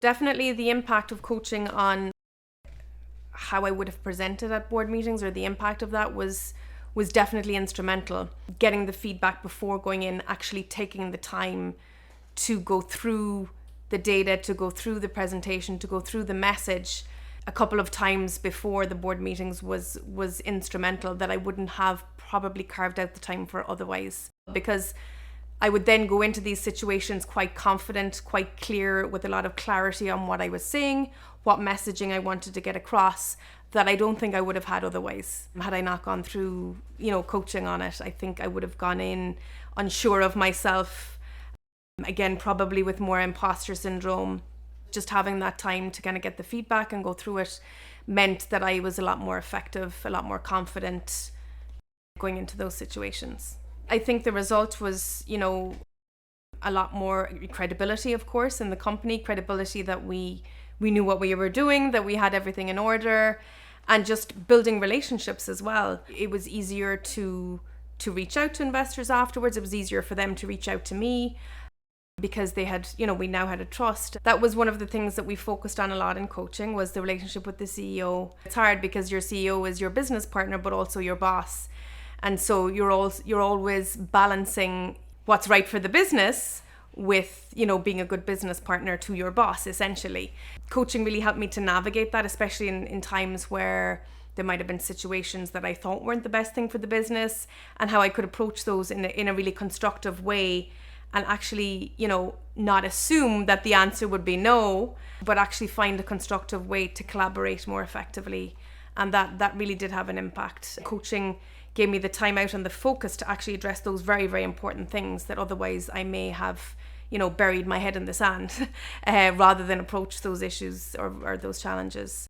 Definitely the impact of coaching on how I would have presented at board meetings, or the impact of that was definitely instrumental. Getting the feedback before going in, actually taking the time to go through the data, to go through the presentation, to go through the message a couple of times before the board meetings was instrumental, that I wouldn't have probably carved out the time for otherwise. Because I would then go into these situations quite confident, quite clear, with a lot of clarity on what I was saying, what messaging I wanted to get across, that I don't think I would have had otherwise. Had I not gone through, coaching on it, I think I would have gone in unsure of myself. Again, probably with more imposter syndrome. Just having that time to kind of get the feedback and go through it meant that I was a lot more effective, a lot more confident going into those situations. I think the result was, a lot more credibility, of course, in the company, credibility that we knew what we were doing, that we had everything in order, and just building relationships as well. It was easier to reach out to investors afterwards. It was easier for them to reach out to me because they had, we now had a trust. That was one of the things that we focused on a lot in coaching, was the relationship with the CEO. It's hard because your CEO is your business partner, but also your boss. And so you're always balancing what's right for the business with, being a good business partner to your boss, essentially. Coaching really helped me to navigate that, especially in times where there might have been situations that I thought weren't the best thing for the business, and how I could approach those in a really constructive way, and actually, not assume that the answer would be no, but actually find a constructive way to collaborate more effectively. And that really did have an impact. Coaching gave me the time out and the focus to actually address those very, very important things that otherwise I may have, buried my head in the sand rather than approach those issues or those challenges.